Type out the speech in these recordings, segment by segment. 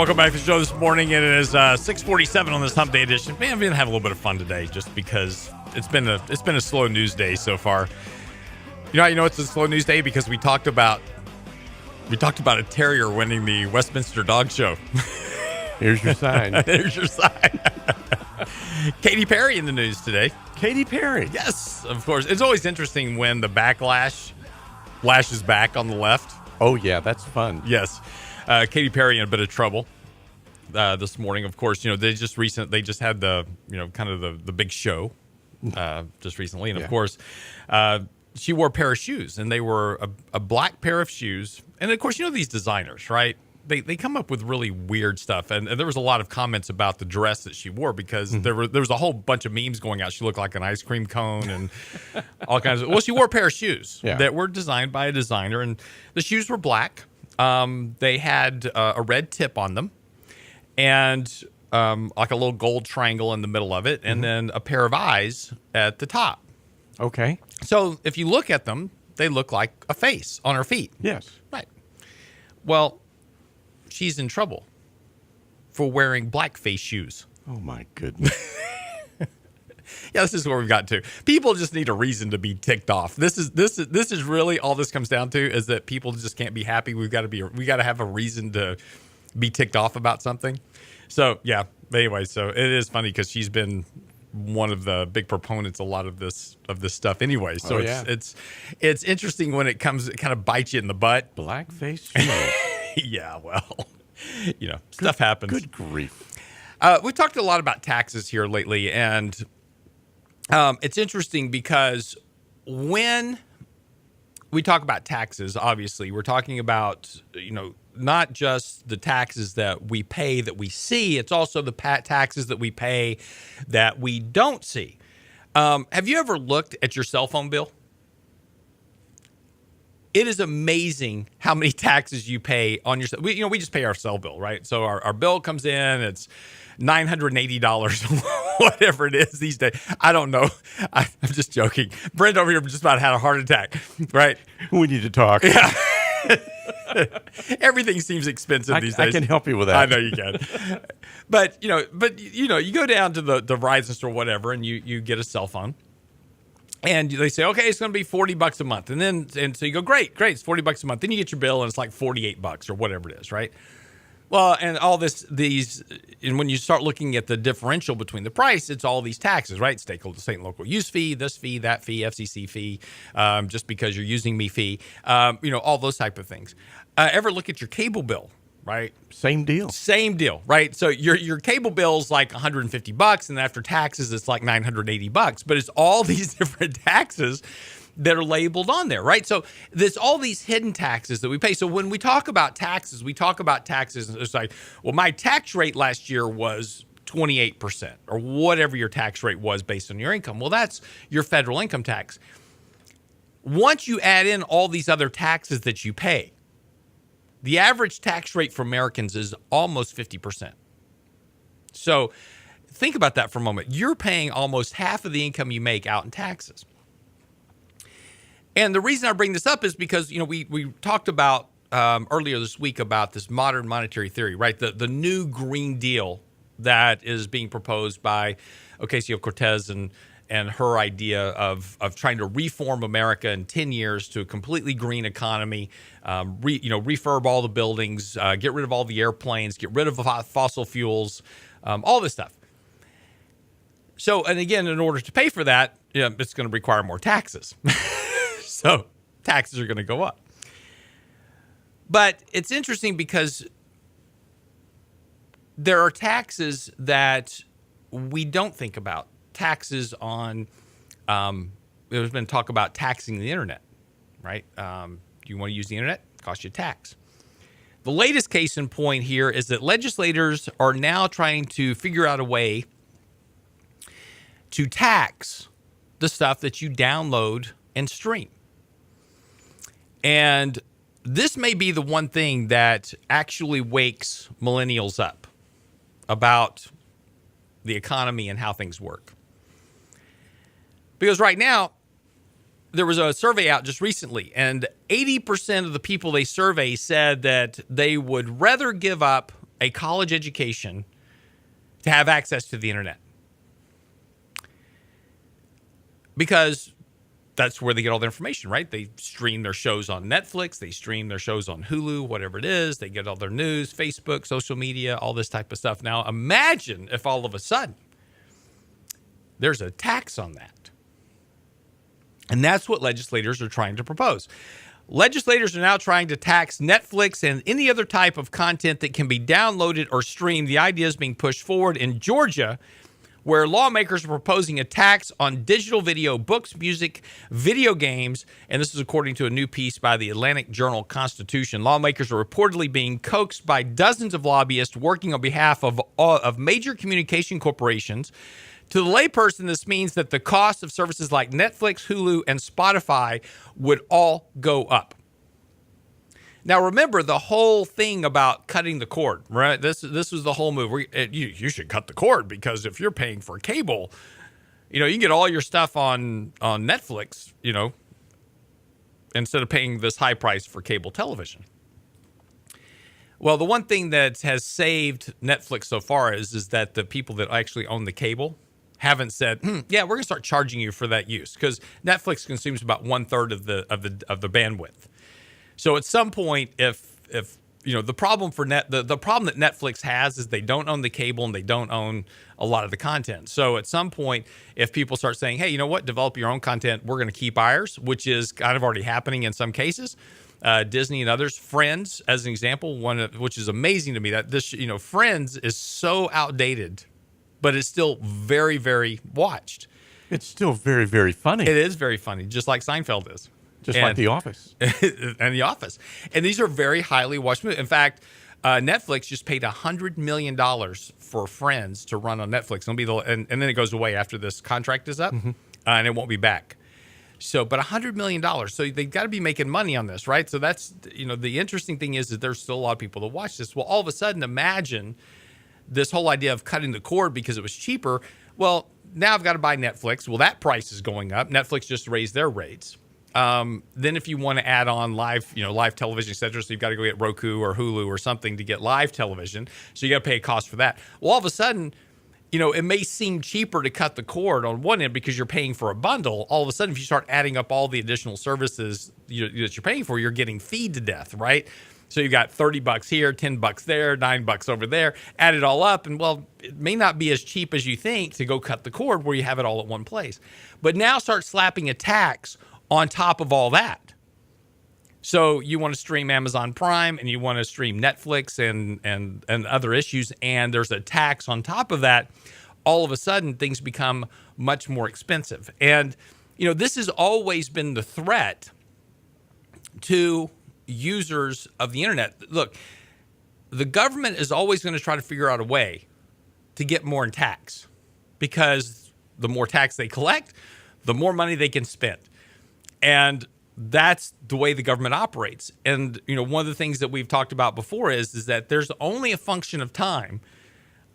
welcome back to the show this morning. It is 6:47 on this Hump Day edition. Man, I'm gonna have a little bit of fun today, just because it's been a slow news day so far. You know it's a slow news day because we talked about a terrier winning the Westminster Dog Show. Here's your sign. Here's your sign. Katy Perry in the news today. Katy Perry. Yes, of course. It's always interesting when the backlash lashes back on the left. Oh yeah, that's fun. Yes. Katy Perry in a bit of trouble this morning. Of course, they just had the kind of the big show just recently, and of course, she wore a pair of shoes, and they were a black pair of shoes. And of course, these designers, right? They come up with really weird stuff, and there was a lot of comments about the dress that she wore because there was a whole bunch of memes going out. She looked like an ice cream cone and all kinds of. Well, she wore a pair of shoes that were designed by a designer, and the shoes were black. They had a red tip on them, and like a little gold triangle in the middle of it, and then a pair of eyes at the top. Okay. So if you look at them, they look like a face on her feet. Yes. Right. Well, she's in trouble for wearing blackface shoes. Oh my goodness. Yeah, this is where we've got to. People just need a reason to be ticked off. This is really all this comes down to, is that people just can't be happy. We got to have a reason to be ticked off about something. So yeah. Anyway, so it is funny because she's been one of the big proponents of a lot of this stuff anyway. So it's interesting when it kind of bites you in the butt. Blackface shoes. Yeah, well, stuff happens. Good grief. We've talked a lot about taxes here lately, and it's interesting because when we talk about taxes, obviously, we're talking about, not just the taxes that we pay that we see, it's also the taxes that we pay that we don't see. Have you ever looked at your cell phone bill? It is amazing how many taxes you pay on your. We just pay our cell bill, right? So our bill comes in, it's $980, whatever it is these days. I don't know. I'm just joking. Brent over here just about had a heart attack, right? We need to talk. Yeah. Everything seems expensive these days. I can help you with that. I know you can. But you go down to the Verizon store, whatever, and you get a cell phone. And they say, okay, it's going to be $40 a month. And so you go, great, it's $40 a month. Then you get your bill and it's like $48 or whatever it is, right? Well, and all and when you start looking at the differential between the price, it's all these taxes, right? State and local use fee, this fee, that fee, FCC fee, just because you're using me fee, all those type of things. Ever look at your cable bill, right? Same deal, right? So your cable bill's like $150, and after taxes, it's like $980. But it's all these different taxes that are labeled on there, right? So there's all these hidden taxes that we pay. So when we talk about taxes, and it's like, well, my tax rate last year was 28% or whatever your tax rate was based on your income. Well, that's your federal income tax. Once you add in all these other taxes that you pay, the average tax rate for Americans is almost 50%. So think about that for a moment. You're paying almost half of the income you make out in taxes. And the reason I bring this up is because, we talked about earlier this week about this modern monetary theory, right? The new Green Deal that is being proposed by Ocasio-Cortez and her idea of trying to reform America in 10 years to a completely green economy, refurb all the buildings, get rid of all the airplanes, get rid of fossil fuels, all this stuff. So, and again, in order to pay for that, it's going to require more taxes. So taxes are going to go up. But it's interesting because there are taxes that we don't think about. Taxes on, there's been talk about taxing the internet, right? You want to use the internet? It costs you a tax. The latest case in point here is that legislators are now trying to figure out a way to tax the stuff that you download and stream. And this may be the one thing that actually wakes millennials up about the economy and how things work. Because right now, there was a survey out just recently, and 80% of the people they survey said that they would rather give up a college education to have access to the internet. Because that's where they get all their information, right? They stream their shows on Netflix. They stream their shows on Hulu, whatever it is. They get all their news, Facebook, social media, all this type of stuff. Now, imagine if all of a sudden there's a tax on that. And that's what legislators are trying to propose. Legislators are now trying to tax Netflix and any other type of content that can be downloaded or streamed. The idea is being pushed forward in Georgia, where lawmakers are proposing a tax on digital video, books, music, video games, and this is according to a new piece by the Atlantic Journal-Constitution. Lawmakers are reportedly being coaxed by dozens of lobbyists working on behalf of major communication corporations. To the layperson, this means that the cost of services like Netflix, Hulu, and Spotify would all go up. Now, remember the whole thing about cutting the cord, right? This was the whole move. You should cut the cord because if you're paying for cable, you can get all your stuff on Netflix, instead of paying this high price for cable television. Well, the one thing that has saved Netflix so far is that the people that actually own the cable haven't said, yeah, we're going to start charging you for that use, because Netflix consumes about 1/3 of the bandwidth. So at some point, if the problem for the problem that Netflix has is they don't own the cable and they don't own a lot of the content. So at some point, if people start saying, hey, you know what, develop your own content, we're going to keep ours, which is kind of already happening in some cases. Disney and others, Friends as an example, which is amazing to me that this, Friends is so outdated, but it's still very, very watched. It's still very, very funny. It is very funny, just like Seinfeld is. Just like The Office. And The Office. And these are very highly watched movies. In fact, Netflix just paid $100 million for Friends to run on Netflix. And then it goes away after this contract is up, and it won't be back. So, but $100 million. So they've got to be making money on this, right? So that's, the interesting thing is that there's still a lot of people that watch this. Well, all of a sudden, imagine this whole idea of cutting the cord because it was cheaper. Well, now I've got to buy Netflix. Well, that price is going up. Netflix just raised their rates. Then if you want to add on live television, et cetera, so you've got to go get Roku or Hulu or something to get live television. So you got to pay a cost for that. Well, all of a sudden, it may seem cheaper to cut the cord on one end because you're paying for a bundle. All of a sudden, if you start adding up all the additional services that you're paying for, you're getting feed to death, right? So you got $30 here, $10 there, $9 over there. Add it all up, and it may not be as cheap as you think to go cut the cord where you have it all at one place. But now start slapping a tax on top of all that. So you want to stream Amazon Prime and you want to stream Netflix and other issues, and there's a tax on top of that. All of a sudden, things become much more expensive. And, this has always been the threat to users of the internet. Look, the government is always going to try to figure out a way to get more in tax, because the more tax they collect, the more money they can spend. And that's the way the government operates. And, one of the things that we've talked about before is that there's only a function of time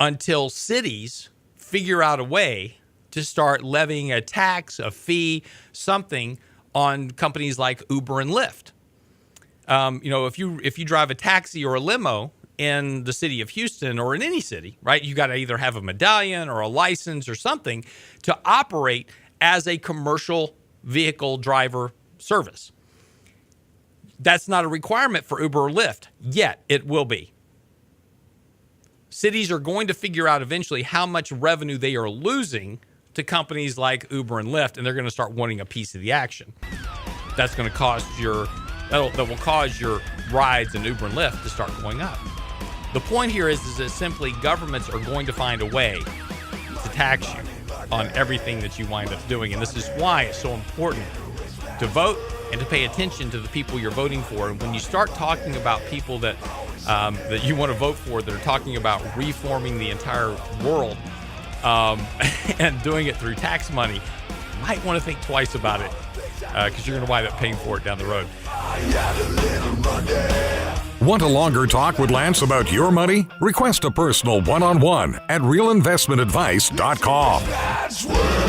until cities figure out a way to start levying a tax, a fee, something on companies like Uber and Lyft. If you drive a taxi or a limo in the city of Houston or in any city, right, you got to either have a medallion or a license or something to operate as a commercial vehicle driver service. That's not a requirement for Uber or Lyft, yet it will be. Cities are going to figure out eventually how much revenue they are losing to companies like Uber and Lyft, and they're going to start wanting a piece of the action. That's going to that will cause your rides in Uber and Lyft to start going up. The point here is that simply governments are going to find a way to tax you on everything that you wind up doing. And this is why it's so important to vote and to pay attention to the people you're voting for. And when you start talking about people that you want to vote for that are talking about reforming the entire world and doing it through tax money, you might want to think twice about it, because you're going to wind up paying for it down the road. Want a longer talk with Lance about your money? Request a personal one-on-one at realinvestmentadvice.com.